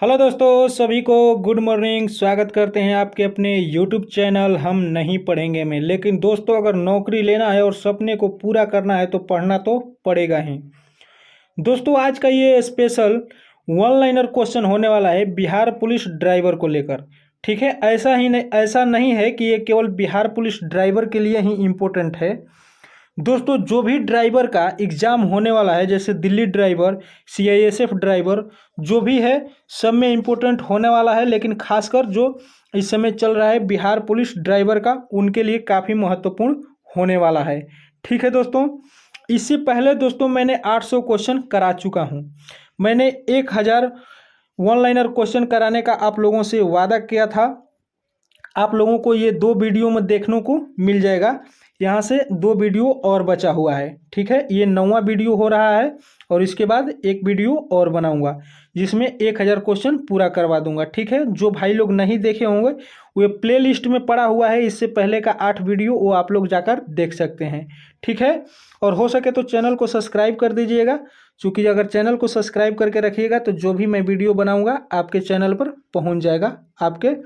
Hello दोस्तों, सभी को गुड मॉर्निंग। स्वागत करते हैं आपके अपने यूट्यूब चैनल हम नहीं पढ़ेंगे में। लेकिन दोस्तों, अगर नौकरी लेना है और सपने को पूरा करना है तो पढ़ना तो पड़ेगा ही। दोस्तों, आज का ये स्पेशल वन लाइनर क्वेश्चन होने वाला है बिहार पुलिस ड्राइवर को लेकर। ठीक है, ऐसा नहीं है कि ये केवल बिहार पुलिस ड्राइवर के लिए ही इम्पोर्टेंट है। दोस्तों, जो भी ड्राइवर का एग्ज़ाम होने वाला है, जैसे दिल्ली ड्राइवर, सीआईएसएफ ड्राइवर, जो भी है सब में इम्पोर्टेंट होने वाला है। लेकिन खासकर जो इस समय चल रहा है बिहार पुलिस ड्राइवर का, उनके लिए काफ़ी महत्वपूर्ण होने वाला है। ठीक है दोस्तों, इससे पहले दोस्तों मैंने 800 क्वेश्चन करा चुका हूँ। मैंने 1000 वन लाइनर क्वेश्चन कराने का आप लोगों से वादा किया था। आप लोगों को ये 2 वीडियो में देखने को मिल जाएगा। यहाँ से 2 वीडियो और बचा हुआ है। ठीक है, ये 9वां वीडियो हो रहा है और इसके बाद एक वीडियो और बनाऊंगा जिसमें 1000 क्वेश्चन पूरा करवा दूंगा। ठीक है, जो भाई लोग नहीं देखे होंगे वो प्ले लिस्ट में पड़ा हुआ है, इससे पहले का 8 वीडियो वो आप लोग जाकर देख सकते हैं। ठीक है, और हो सके तो चैनल को सब्सक्राइब कर दीजिएगा, क्योंकि अगर चैनल को सब्सक्राइब करके रखिएगा तो जो भी मैं वीडियो बनाऊँगा आपके चैनल पर पहुँच जाएगा, आपके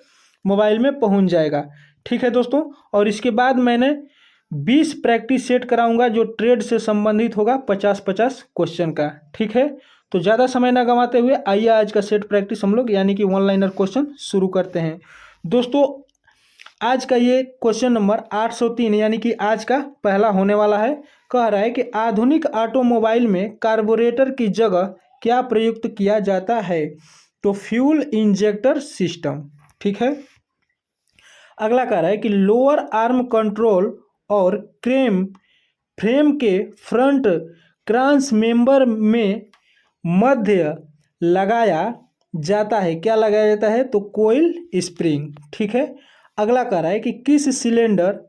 मोबाइल में पहुंच जाएगा। ठीक है दोस्तों, और इसके बाद मैंने 20 प्रैक्टिस सेट कराऊंगा जो ट्रेड से संबंधित होगा, 50-50 क्वेश्चन का। ठीक है, तो ज़्यादा समय ना गंवाते हुए आइए आज का सेट प्रैक्टिस हम लोग यानी कि वन लाइनर क्वेश्चन शुरू करते हैं। दोस्तों, आज का ये क्वेश्चन नंबर 803 यानी कि आज का पहला होने वाला है। कह रहा है कि आधुनिक ऑटोमोबाइल में कार्बोरेटर की जगह क्या प्रयुक्त किया जाता है? तो फ्यूल इंजेक्टर सिस्टम। ठीक है, अगला कह रहा है कि लोअर आर्म कंट्रोल और फ्रेम के फ्रंट क्रॉस मेंबर में मध्य लगाया जाता है, क्या लगाया जाता है? तो कोइल स्प्रिंग। ठीक है, अगला कह रहा है कि किस सिलेंडर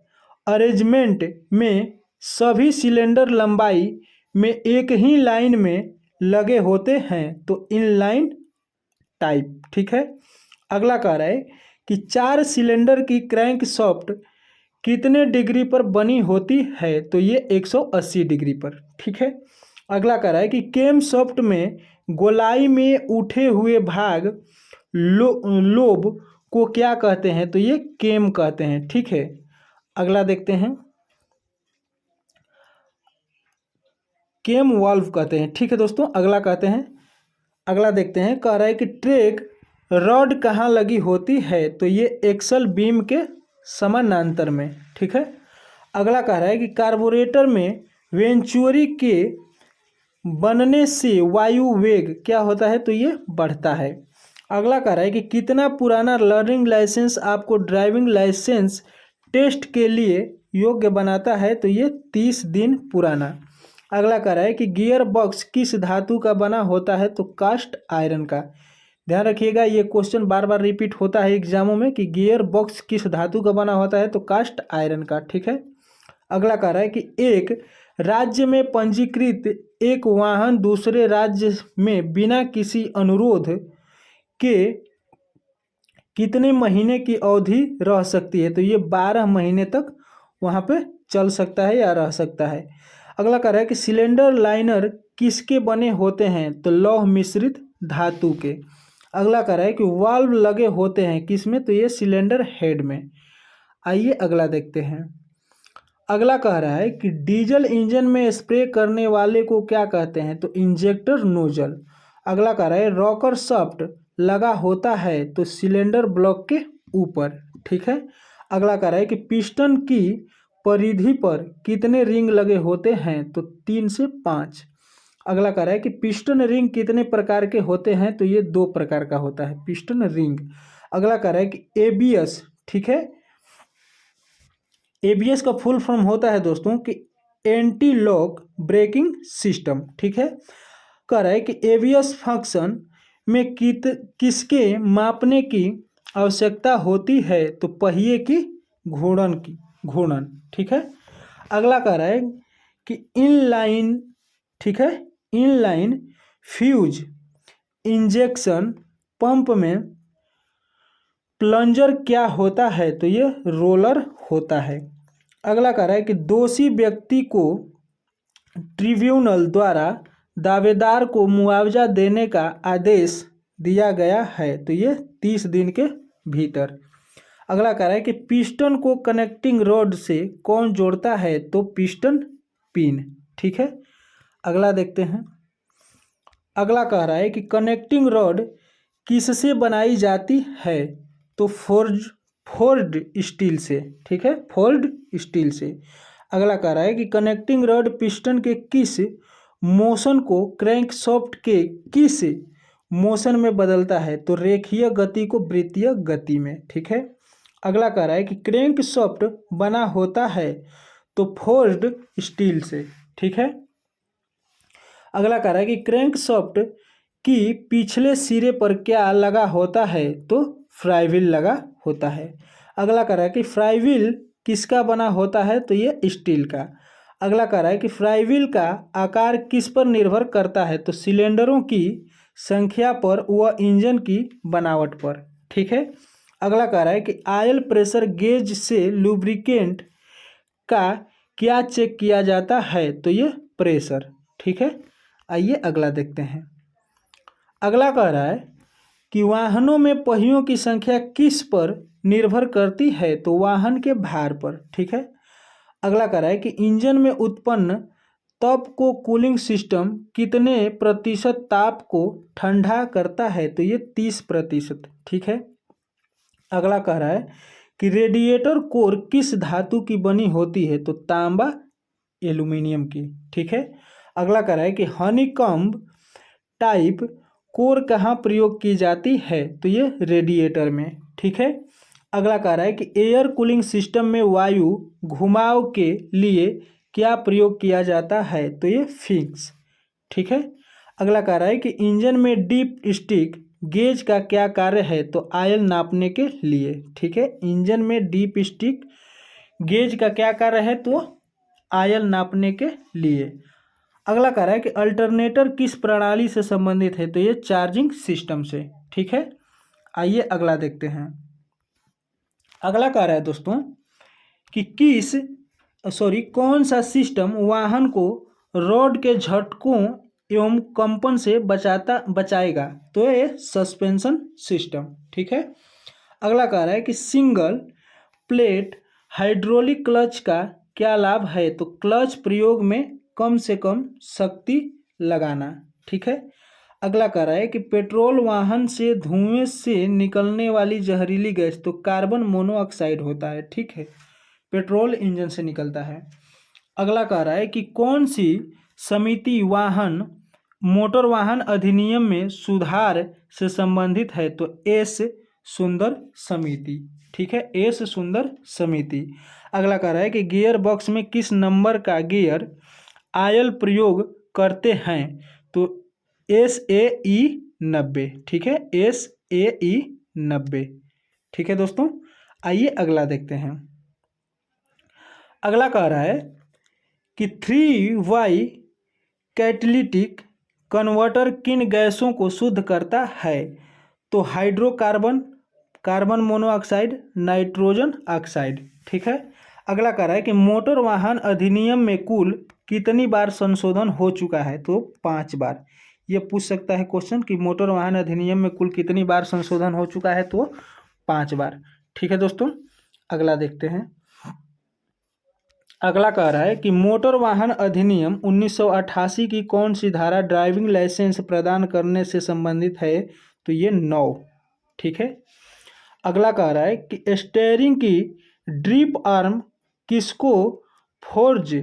अरेंजमेंट में सभी सिलेंडर लंबाई में एक ही लाइन में लगे होते हैं? तो इनलाइन टाइप। ठीक है, अगला कह रहा है कि 4 सिलेंडर की क्रैंक शाफ्ट कितने डिग्री पर बनी होती है? तो ये 180 डिग्री पर। ठीक है, अगला कह रहा है कि केम शाफ्ट में गोलाई में उठे हुए भाग लोब को क्या कहते हैं? तो ये केम कहते हैं। ठीक है, अगला देखते हैं, केम वाल्व कहते हैं। ठीक है दोस्तों, अगला कहते हैं, अगला देखते हैं, कह रहा है कि ट्रैक रॉड कहाँ लगी होती है? तो ये एक्सल बीम के समानांतर में। ठीक है, अगला कह रहा है कि कार्बोरेटर में वेंचुरी के बनने से वायु वेग क्या होता है? तो ये बढ़ता है। अगला कह रहा है कि कितना पुराना लर्निंग लाइसेंस आपको ड्राइविंग लाइसेंस टेस्ट के लिए योग्य बनाता है? तो ये 30 दिन पुराना। अगला कह रहा है कि गियर बॉक्स किस धातु का बना होता है? तो कास्ट आयरन का। ध्यान रखिएगा, ये क्वेश्चन बार बार रिपीट होता है एग्जामों में कि गियर बॉक्स किस धातु का बना होता है? तो कास्ट आयरन का। ठीक है, अगला कह रहा है कि एक राज्य में पंजीकृत एक वाहन दूसरे राज्य में बिना किसी अनुरोध के कितने महीने की अवधि रह सकती है? तो ये 12 महीने तक वहाँ पे चल सकता है या रह सकता है। अगला कह रहा है कि सिलेंडर लाइनर किसके बने होते हैं? तो लौह मिश्रित धातु के। अगला कह रहा है कि वाल्व लगे होते हैं किसमें? तो ये सिलेंडर हेड में। आइए अगला देखते हैं, अगला कह रहा है कि डीजल इंजन में स्प्रे करने वाले को क्या कहते हैं? तो इंजेक्टर नोजल। अगला कह रहा है रॉकर शाफ्ट लगा होता है तो सिलेंडर ब्लॉक के ऊपर। ठीक है, अगला कह रहा है कि पिस्टन की परिधि पर कितने रिंग लगे होते हैं? तो 3 से 5। अगला कह रहा है कि पिस्टन रिंग कितने प्रकार के होते हैं? तो ये 2 प्रकार का होता है पिस्टन रिंग। अगला कह रहा है कि एबीएस। ठीक है, एबीएस का फुल फॉर्म होता है दोस्तों कि एंटी लॉक ब्रेकिंग सिस्टम। ठीक है, कह रहा है कि एबीएस फंक्शन में किसके मापने की आवश्यकता होती है? तो पहिए की घूर्णन। ठीक है, अगला कह रहा है कि इनलाइन, ठीक है, इनलाइन फ्यूज इंजेक्शन पंप में प्लंजर क्या होता है? तो ये रोलर होता है। अगला कह रहा है कि दोषी व्यक्ति को ट्रिब्यूनल द्वारा दावेदार को मुआवजा देने का आदेश दिया गया है, तो ये 30 दिन के भीतर। अगला कह रहा है कि पिस्टन को कनेक्टिंग रॉड से कौन जोड़ता है, तो पिस्टन पिन। ठीक है, अगला देखते हैं। अगला कह रहा है कि कनेक्टिंग रॉड किससे बनाई जाती है, तो फोर्ड स्टील से। ठीक है, फोर्ड स्टील से। अगला कह रहा है कि कनेक्टिंग रॉड पिस्टन के किस मोशन को क्रैंकशाफ्ट के किस मोशन में बदलता है, तो रेखीय गति को वृत्तीय गति में। ठीक है, अगला कह रहा है कि क्रैंकशाफ्ट बना होता है, तो फोर्ड स्टील से। ठीक है, अगला कह रहा है कि क्रैंकशाफ्ट की पिछले सिरे पर क्या लगा होता है, तो फ्लाईव्हील लगा होता है। अगला कह रहा है कि फ्लाईव्हील किसका बना होता है, तो ये स्टील का। अगला कह रहा है कि फ्लाईव्हील का आकार किस पर निर्भर करता है, तो सिलेंडरों की संख्या पर व इंजन की बनावट पर। ठीक है, अगला कह रहा है कि ऑयल प्रेशर गेज से लुब्रिकेंट का क्या चेक किया जाता है, तो ये प्रेशर। ठीक है, आइए अगला देखते हैं। अगला कह रहा है कि वाहनों में पहियों की संख्या किस पर निर्भर करती है, तो वाहन के भार पर। ठीक है, अगला कह रहा है कि इंजन में उत्पन्न ताप को कूलिंग सिस्टम कितने प्रतिशत ताप को ठंडा करता है, तो ये 30%। ठीक है, अगला कह रहा है कि रेडिएटर कोर किस धातु की बनी होती है, तो तांबा एल्यूमिनियम की। ठीक है, अगला कह रहा है कि हनीकॉम्ब टाइप कोर कहाँ प्रयोग की जाती है, तो ये रेडिएटर में। ठीक है, अगला कह रहा है कि एयर कूलिंग सिस्टम में वायु घुमाव के लिए क्या प्रयोग किया जाता है, तो ये फिक्स। ठीक है, अगला कह रहा है कि इंजन में डीप स्टिक गेज का क्या कार्य है, तो आयल नापने के लिए। ठीक है, इंजन में डीप स्टिक गेज का क्या कार्य है, तो आयल नापने के लिए। अगला कह रहा है कि अल्टरनेटर किस प्रणाली से संबंधित है, तो ये चार्जिंग सिस्टम से। ठीक है, आइए अगला देखते हैं। अगला कह रहा है दोस्तों कि कौन सा सिस्टम वाहन को रॉड के झटकों एवं कंपन से बचाएगा, तो ये सस्पेंशन सिस्टम। ठीक है, अगला कह रहा है कि सिंगल प्लेट हाइड्रोलिक क्लच का क्या लाभ है, तो क्लच प्रयोग में कम से कम शक्ति लगाना। ठीक है, अगला कह रहा है कि पेट्रोल वाहन से धुएं से निकलने वाली जहरीली गैस, तो कार्बन मोनोऑक्साइड होता है। ठीक है, पेट्रोल इंजन से निकलता है। अगला कह रहा है कि कौन सी समिति मोटर वाहन अधिनियम में सुधार से संबंधित है, तो एस सुंदर समिति। ठीक है, एस सुंदर समिति। अगला कह रहा है कि गियर बॉक्स में किस नंबर का गियर आयल प्रयोग करते हैं, तो SAE 90। ठीक है, SAE 90। ठीक है दोस्तों, आइए अगला देखते हैं। अगला कह रहा है कि 3Y कैटेलिटिक कन्वर्टर किन गैसों को शुद्ध करता है, तो hydrocarbon, carbon monoxide, nitrogen oxide. ठीक है, अगला कह रहा है कि मोटर वाहन अधिनियम में कुल कितनी बार संशोधन हो चुका है, तो 5 बार। ये पूछ सकता है क्वेश्चन कि मोटर वाहन अधिनियम में कुल कितनी बार संशोधन हो चुका है, तो 5 बार। ठीक है दोस्तों, अगला देखते हैं। अगला कह रहा है कि मोटर वाहन अधिनियम 1988 की कौन सी धारा ड्राइविंग लाइसेंस प्रदान करने से संबंधित है, तो ये 9। ठीक है, अगला कह रहा है कि स्टीयरिंग की ड्रिप आर्म किसको फोर्ज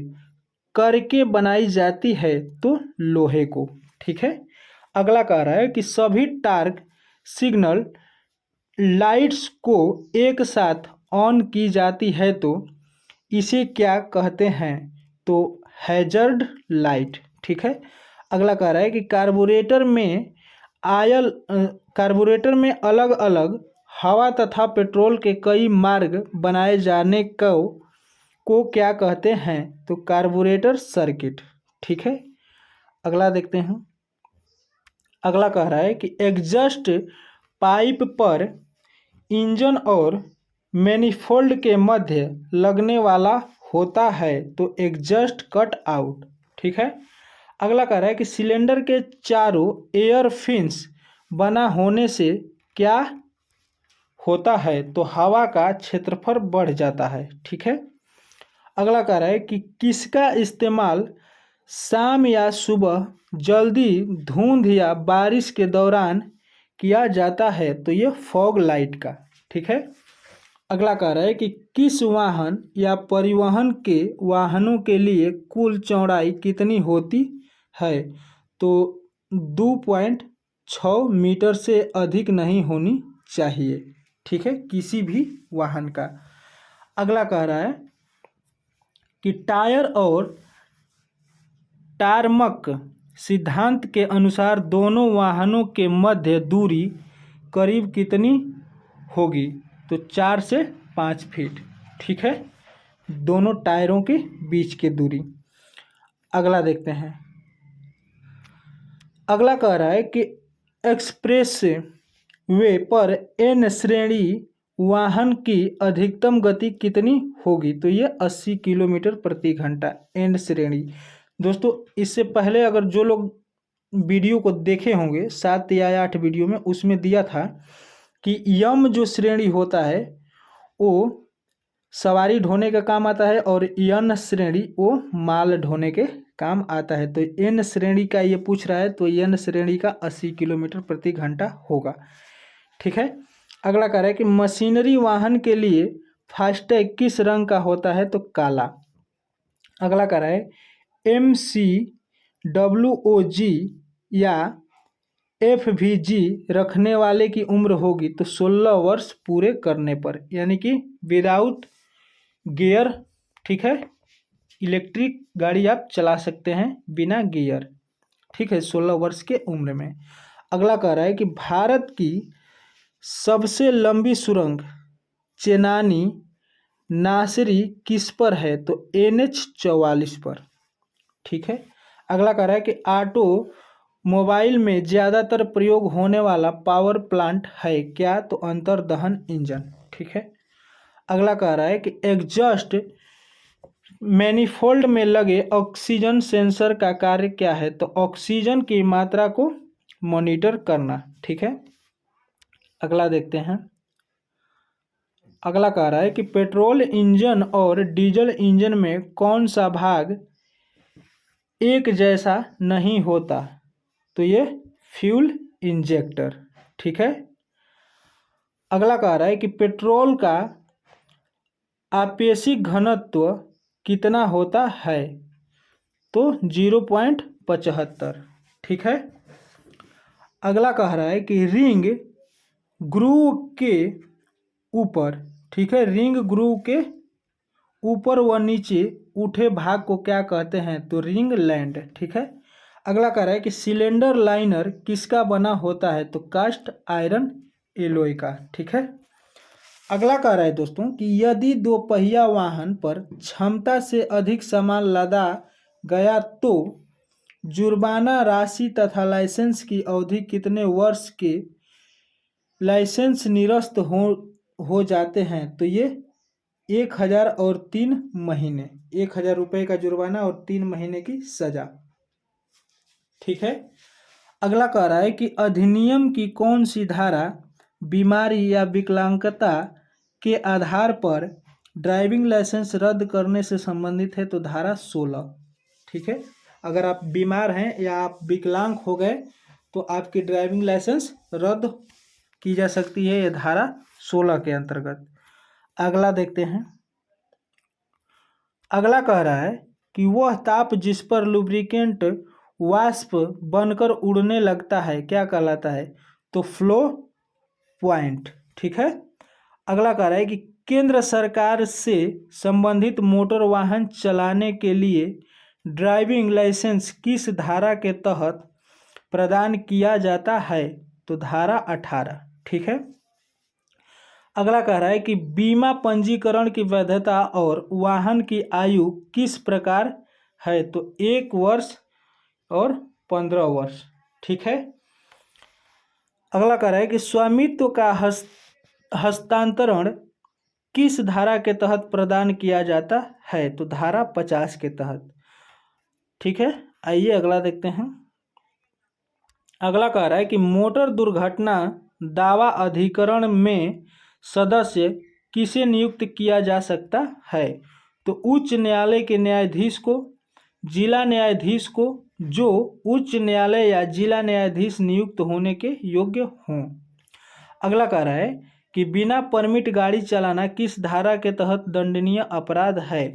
करके बनाई जाती है, तो लोहे को। ठीक है, अगला कह रहा है कि सभी टार्क सिग्नल लाइट्स को एक साथ ऑन की जाती है, तो इसे क्या कहते हैं, तो हैजर्ड लाइट। ठीक है, अगला कह रहा है कि कार्बोरेटर में अलग अलग हवा तथा पेट्रोल के कई मार्ग बनाए जाने को क्या कहते हैं, तो कार्बोरेटर सर्किट। ठीक है, अगला देखते हैं। अगला कह रहा है कि एग्जॉस्ट पाइप पर इंजन और मैनिफोल्ड के मध्य लगने वाला होता है, तो एग्जॉस्ट कट आउट। ठीक है, अगला कह रहा है कि सिलेंडर के चारों एयर फिन्स बना होने से क्या होता है? तो हवा का क्षेत्रफल बढ़ जाता है। ठीक है। अगला कह रहा है कि किसका इस्तेमाल शाम या सुबह जल्दी धुंध या बारिश के दौरान किया जाता है? तो ये फॉग लाइट का। ठीक है। अगला कह रहा है कि किस वाहन या परिवहन के वाहनों के लिए कुल चौड़ाई कितनी होती है? तो 2.6 मीटर से अधिक नहीं होनी चाहिए। ठीक है, किसी भी वाहन का। अगला कह रहा है कि टायर और टारमक सिद्धांत के अनुसार दोनों वाहनों के मध्य दूरी करीब कितनी होगी? तो 4 से 5 फीट। ठीक है, दोनों टायरों के बीच की दूरी। अगला देखते हैं। अगला कह रहा है कि एक्सप्रेस वे पर एन श्रेणी वाहन की अधिकतम गति कितनी होगी? तो ये 80 किलोमीटर प्रति घंटा एन श्रेणी। दोस्तों, इससे पहले अगर जो लोग वीडियो को देखे होंगे 7 या 8 वीडियो में, उसमें दिया था कि यम जो श्रेणी होता है वो सवारी ढोने का काम आता है और एन श्रेणी वो माल ढोने के काम आता है। तो एन श्रेणी का ये पूछ रहा है, तो एन श्रेणी का 80 किलोमीटर प्रति घंटा होगा। ठीक है। अगला कह रहा है कि मशीनरी वाहन के लिए फास्टैग किस रंग का होता है? तो काला। अगला कह रहा है MCWOG या FVG रखने वाले की उम्र होगी? तो 16 वर्ष पूरे करने पर, यानी कि विदाउट गियर। ठीक है, इलेक्ट्रिक गाड़ी आप चला सकते हैं बिना गियर। ठीक है, 16 वर्ष के उम्र में। अगला कह रहा है कि भारत की सबसे लंबी सुरंग चेनानी नासरी किस पर है? तो NH-44 पर। ठीक है। अगला कह रहा है कि ऑटो मोबाइल में ज़्यादातर प्रयोग होने वाला पावर प्लांट है क्या? तो अंतर्दहन इंजन। ठीक है। अगला कह रहा है कि एग्जॉस्ट मैनिफोल्ड में लगे ऑक्सीजन सेंसर का कार्य क्या है? तो ऑक्सीजन की मात्रा को मॉनिटर करना। ठीक है। अगला देखते हैं। अगला कह रहा है कि पेट्रोल इंजन और डीजल इंजन में कौन सा भाग एक जैसा नहीं होता? तो ये फ्यूल इंजेक्टर। ठीक है। अगला कह रहा है कि पेट्रोल का आपेक्षिक घनत्व कितना होता है? तो 0.75। ठीक है। अगला कह रहा है कि रिंग ग्रूव के ऊपर, ठीक है, रिंग ग्रूव के ऊपर व नीचे उठे भाग को क्या कहते हैं? तो रिंग लैंड। ठीक है। अगला कह रहा है कि सिलेंडर लाइनर किसका बना होता है? तो कास्ट आयरन एलॉय का। ठीक है। अगला कह रहा है दोस्तों कि यदि दो पहिया वाहन पर क्षमता से अधिक सामान लादा गया तो जुर्माना राशि तथा लाइसेंस की अवधि कितने वर्ष के लाइसेंस निरस्त हो जाते हैं? तो ये 1000 और 3 महीने, 1000 रुपये का जुर्माना और 3 महीने की सजा। ठीक है। अगला कह रहा है कि अधिनियम की कौन सी धारा बीमारी या विकलांगता के आधार पर ड्राइविंग लाइसेंस रद्द करने से संबंधित है? तो धारा 16। ठीक है। अगर आप बीमार हैं या आप विकलांग हो गए तो आपकी ड्राइविंग लाइसेंस रद्द की जा सकती है, ये धारा 16 के अंतर्गत। अगला देखते हैं। अगला कह रहा है कि वह ताप जिस पर लुब्रिकेंट वाष्प बनकर उड़ने लगता है क्या कहलाता है? तो फ्लो पॉइंट। ठीक है। अगला कह रहा है कि केंद्र सरकार से संबंधित मोटर वाहन चलाने के लिए ड्राइविंग लाइसेंस किस धारा के तहत प्रदान किया जाता है? तो धारा 18। ठीक है। अगला कह रहा है कि बीमा पंजीकरण की वैधता और वाहन की आयु किस प्रकार है? तो 1 वर्ष और 15 वर्ष। ठीक है। अगला कह रहा है कि स्वामित्व का हस्तांतरण किस धारा के तहत प्रदान किया जाता है? तो धारा 50 के तहत। ठीक है। आइए अगला देखते हैं। अगला कह रहा है कि मोटर दुर्घटना दावा अधिकरण में सदस्य किसे नियुक्त किया जा सकता है? तो उच्च न्यायालय के न्यायाधीश को, जिला न्यायाधीश को, जो उच्च न्यायालय या जिला न्यायाधीश नियुक्त होने के योग्य हों। अगला कह रहा है कि बिना परमिट गाड़ी चलाना किस धारा के तहत दंडनीय अपराध है?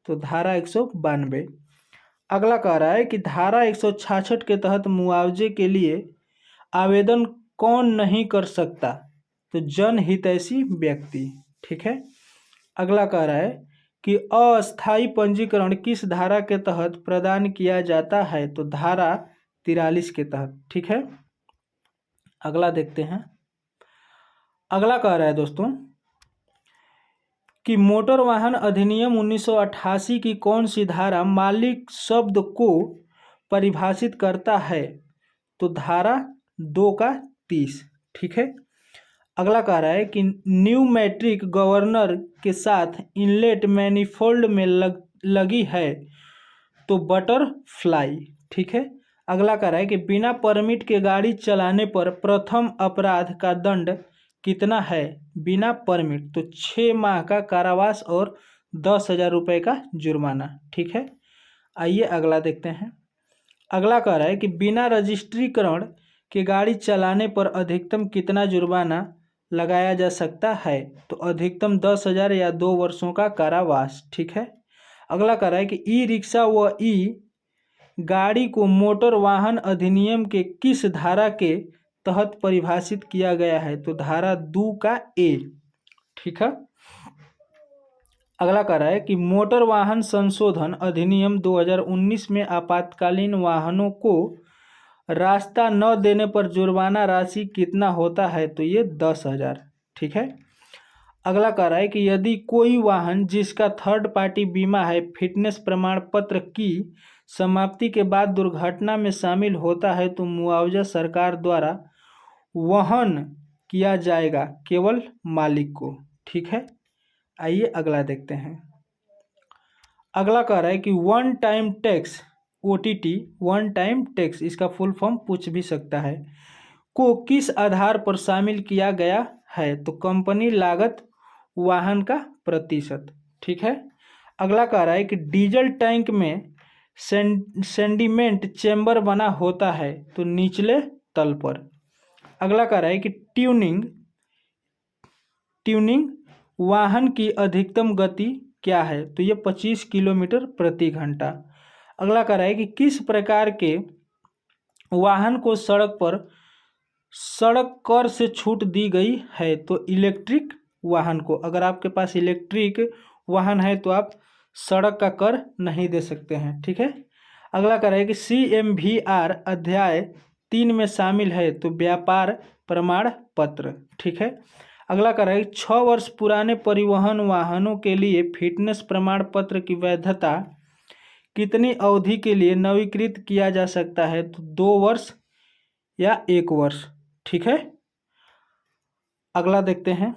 तो धारा 192। अगला कह रहा है कि धारा 166 के तहत मुआवजे के लिए आवेदन कौन नहीं कर सकता? तो जनहितैषी व्यक्ति। ठीक है। अगला कह रहा है कि अस्थायी पंजीकरण किस धारा के तहत प्रदान किया जाता है? तो धारा 43 के तहत। ठीक है। अगला देखते हैं। अगला कह रहा है दोस्तों कि मोटर वाहन अधिनियम 1988 की कौन सी धारा मालिक शब्द को परिभाषित करता है? तो धारा 2 का 30। ठीक है। अगला कह रहा है कि न्यूमैट्रिक गवर्नर के साथ इनलेट मैनिफोल्ड में लगी है तो बटरफ्लाई। ठीक है। अगला कह रहा है कि बिना परमिट के गाड़ी चलाने पर प्रथम अपराध का दंड कितना है? बिना परमिट तो 6 माह का कारावास और 10,000 रुपये का जुर्माना। ठीक है। आइए अगला देखते हैं। अगला कह रहा है कि बिना रजिस्ट्रीकरण के गाड़ी चलाने पर अधिकतम कितना जुर्माना लगाया जा सकता है? तो अधिकतम 10,000 या 2 वर्षों का कारावास। ठीक है। अगला कह रहा है कि ई रिक्शा व ई गाड़ी को मोटर वाहन अधिनियम के किस धारा के तहत परिभाषित किया गया है? तो धारा 2 का ए। ठीक है। अगला कह रहा है कि मोटर वाहन संशोधन अधिनियम 2019 में आपातकालीन वाहनों को रास्ता न देने पर जुर्माना राशि कितना होता है? तो ये 10,000। ठीक है। अगला कह रहा है कि यदि कोई वाहन जिसका थर्ड पार्टी बीमा है फिटनेस प्रमाण पत्र की समाप्ति के बाद दुर्घटना में शामिल होता है तो मुआवजा सरकार द्वारा वहन किया जाएगा केवल मालिक को। ठीक है। आइए अगला देखते हैं। अगला कह रहा है कि one time tax OTT, one time tax इसका फुल फॉर्म पूछ भी सकता है, को किस आधार पर शामिल किया गया है? तो कंपनी लागत वाहन का प्रतिशत। ठीक है। अगला कह रहा है कि डीजल टैंक में सेंडिमेंट चेंबर बना होता है तो निचले तल पर। अगला कह रहा है कि ट्यूनिंग वाहन की अधिकतम गति क्या है? तो ये 25 किलोमीटर प्रति घंटा। अगला कह रहा है कि किस प्रकार के वाहन को सड़क कर से छूट दी गई है? तो इलेक्ट्रिक वाहन को। अगर आपके पास इलेक्ट्रिक वाहन है तो आप सड़क का कर नहीं दे सकते हैं। ठीक है। अगला कह रहा है कि CMVR अध्याय 3 में शामिल है तो व्यापार प्रमाण पत्र। ठीक है। अगला कह रहा है कि 6 वर्ष पुराने परिवहन वाहनों के लिए फिटनेस प्रमाण पत्र की वैधता कितनी अवधि के लिए नवीकृत किया जा सकता है? तो 2 वर्ष या 1 वर्ष। ठीक है। अगला देखते हैं।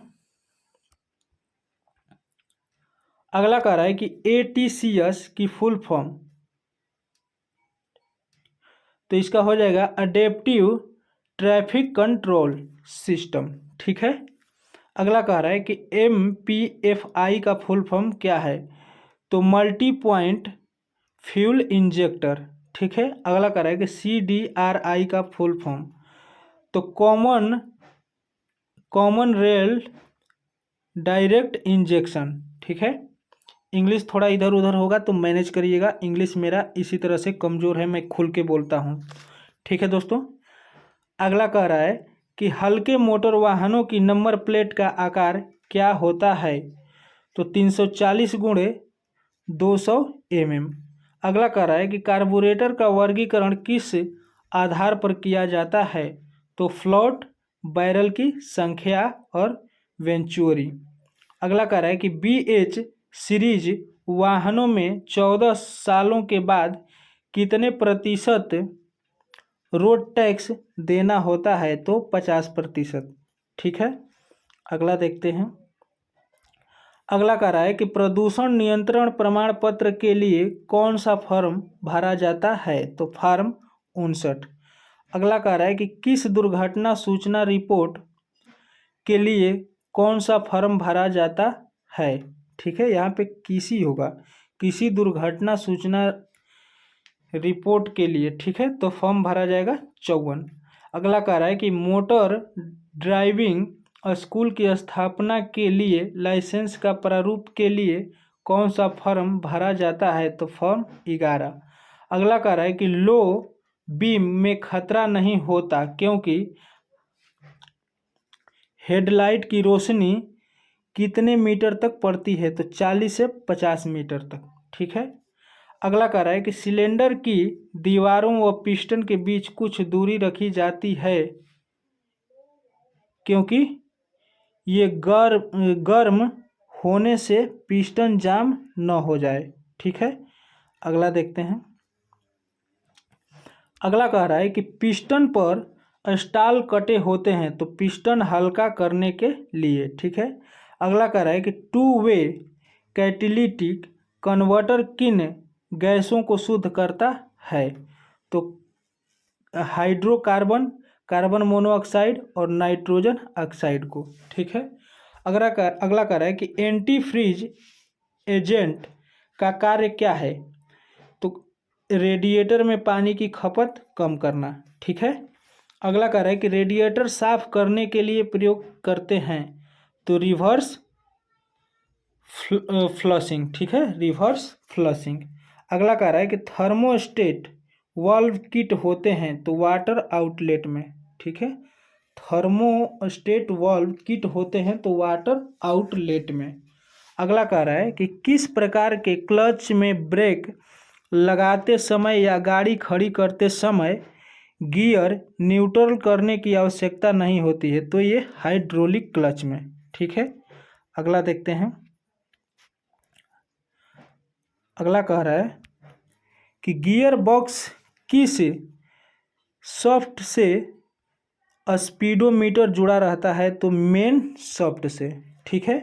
अगला कह रहा है कि ATCS की फुल फॉर्म, तो इसका हो जाएगा अडेप्टिव ट्रैफिक कंट्रोल सिस्टम। ठीक है। अगला कह रहा है कि MPFI का फुल फॉर्म क्या है? तो मल्टी पॉइंट फ्यूल इंजेक्टर। ठीक है। अगला कह रहा है कि CDRI का फुल फॉर्म, तो कॉमन रेल डायरेक्ट इंजेक्शन। ठीक है। इंग्लिश थोड़ा इधर उधर होगा तो मैनेज करिएगा, इंग्लिश मेरा इसी तरह से कमज़ोर है, मैं खुल के बोलता हूँ। ठीक है दोस्तों। अगला कह रहा है कि हल्के मोटर वाहनों की नंबर प्लेट का आकार क्या होता है? तो 340 × 200 mm। अगला कह रहा है कि कार्बोरेटर का वर्गीकरण किस आधार पर किया जाता है? तो फ्लोट, बैरल की संख्या और वेंचुरी। अगला कह रहा है कि BH सीरीज वाहनों में 14 सालों के बाद कितने प्रतिशत रोड टैक्स देना होता है? तो 50%। ठीक है। अगला देखते हैं। अगला कह रहा है कि प्रदूषण नियंत्रण प्रमाण पत्र के लिए कौन सा फॉर्म भरा जाता है? तो फॉर्म 59। अगला कह रहा है कि किस दुर्घटना सूचना रिपोर्ट के लिए कौन सा फॉर्म भरा जाता है। ठीक है, यहाँ पे किसी होगा, किसी दुर्घटना सूचना रिपोर्ट के लिए। ठीक है, तो फॉर्म भरा जाएगा 54। अगला कह रहा है कि मोटर ड्राइविंग स्कूल की स्थापना के लिए लाइसेंस का प्रारूप के लिए कौन सा फॉर्म भरा जाता है, तो फॉर्म 11। अगला कह रहा है कि लो बीम में खतरा नहीं होता क्योंकि हेडलाइट की रोशनी कितने मीटर तक पड़ती है, तो 40 से 50 मीटर तक। ठीक है, अगला कह रहा है कि सिलेंडर की दीवारों व पिस्टन के बीच कुछ दूरी रखी जाती है क्योंकि ये गर्म होने से पिस्टन जाम न हो जाए। ठीक है, अगला देखते हैं। अगला कह रहा है कि पिस्टन पर स्टॉल कटे होते हैं तो पिस्टन हल्का करने के लिए। ठीक है, अगला कह रहा है कि टू वे कैटेलिटिक कन्वर्टर किन गैसों को शुद्ध करता है, तो हाइड्रोकार्बन, कार्बन मोनोऑक्साइड और नाइट्रोजन ऑक्साइड को। ठीक है, अगला कह रहा है कि एंटी फ्रीज एजेंट का कार्य क्या है, तो रेडिएटर में पानी की खपत कम करना। ठीक है, अगला कह रहा है कि रेडिएटर साफ करने के लिए प्रयोग करते हैं, तो रिवर्स फ्लशिंग। ठीक है, रिवर्स फ्लशिंग। अगला कह रहा है कि थर्मोस्टेट वाल्व किट होते हैं तो वाटर आउटलेट में। ठीक है, थर्मोस्टेट वाल्व किट होते हैं तो वाटर आउटलेट में। अगला कह रहा है कि किस प्रकार के क्लच में ब्रेक लगाते समय या गाड़ी खड़ी करते समय गियर न्यूट्रल करने की आवश्यकता नहीं होती है, तो ये हाइड्रोलिक क्लच में। ठीक है, अगला देखते हैं। अगला कह रहा है कि गियर बॉक्स किस शाफ्ट से स्पीडोमीटर जुड़ा रहता है, तो मेन शाफ्ट से। ठीक है,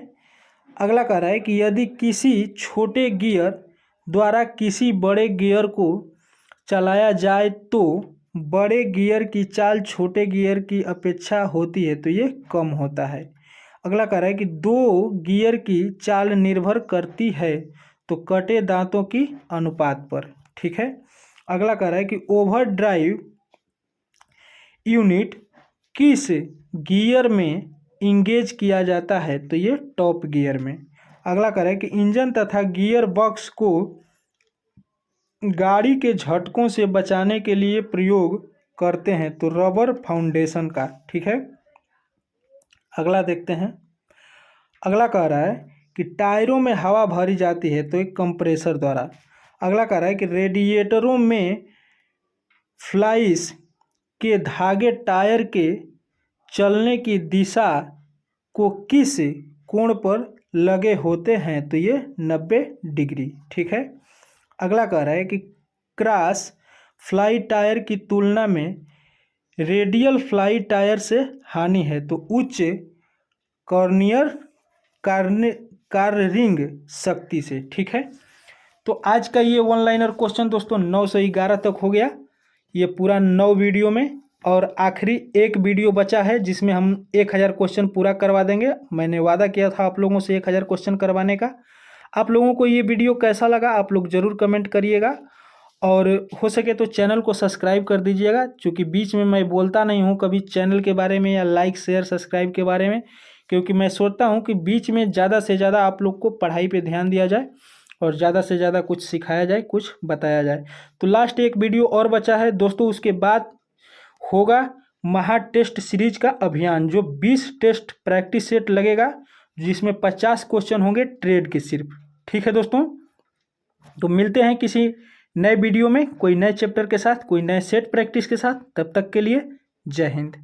अगला कह रहा है कि यदि किसी छोटे गियर द्वारा किसी बड़े गियर को चलाया जाए तो बड़े गियर की चाल छोटे गियर की अपेक्षा होती है, तो ये कम होता है। अगला कह रहा है कि दो गियर की चाल निर्भर करती है तो कटे दांतों की अनुपात पर। ठीक है, अगला कह रहा है कि ओवर ड्राइव यूनिट किस गियर में इंगेज किया जाता है, तो ये टॉप गियर में। अगला कह रहा है कि इंजन तथा गियर बॉक्स को गाड़ी के झटकों से बचाने के लिए प्रयोग करते हैं, तो रबर फाउंडेशन का। ठीक है, अगला देखते हैं। अगला कह रहा है कि टायरों में हवा भरी जाती है, तो एक कंप्रेसर द्वारा। अगला कह रहा है कि रेडिएटरों में फ्लाइस के धागे टायर के चलने की दिशा को किस कोण पर लगे होते हैं, तो ये 90 डिग्री। ठीक है, अगला कह रहा है कि क्रॉस फ्लाई टायर की तुलना में रेडियल फ्लाई टायर से हानि है, तो उच्च कॉर्नियर कार्यरिंग शक्ति से। ठीक है, तो आज का ये वन लाइनर क्वेश्चन दोस्तों 9 से 11 तक हो गया, ये पूरा 9 वीडियो में, और आखिरी एक वीडियो बचा है जिसमें हम 1000 क्वेश्चन पूरा करवा देंगे। मैंने वादा किया था आप लोगों से 1000 क्वेश्चन करवाने का। आप लोगों को ये वीडियो कैसा लगा आप लोग ज़रूर कमेंट करिएगा, और हो सके तो चैनल को सब्सक्राइब कर दीजिएगा, क्योंकि बीच में मैं बोलता नहीं हूँ कभी चैनल के बारे में या लाइक शेयर सब्सक्राइब के बारे में, क्योंकि मैं सोचता हूँ कि बीच में ज़्यादा से ज़्यादा आप लोग को पढ़ाई पे ध्यान दिया जाए और ज़्यादा से ज़्यादा कुछ सिखाया जाए, कुछ बताया जाए। तो लास्ट एक वीडियो और बचा है दोस्तों, उसके बाद होगा महा टेस्ट सीरीज का अभियान, जो 20 टेस्ट प्रैक्टिस सेट लगेगा, जिसमें 50 क्वेश्चन होंगे ट्रेड के सिर्फ। ठीक है दोस्तों, तो मिलते हैं किसी नए वीडियो में, कोई नए चैप्टर के साथ, कोई नए सेट प्रैक्टिस के साथ। तब तक के लिए जय हिंद।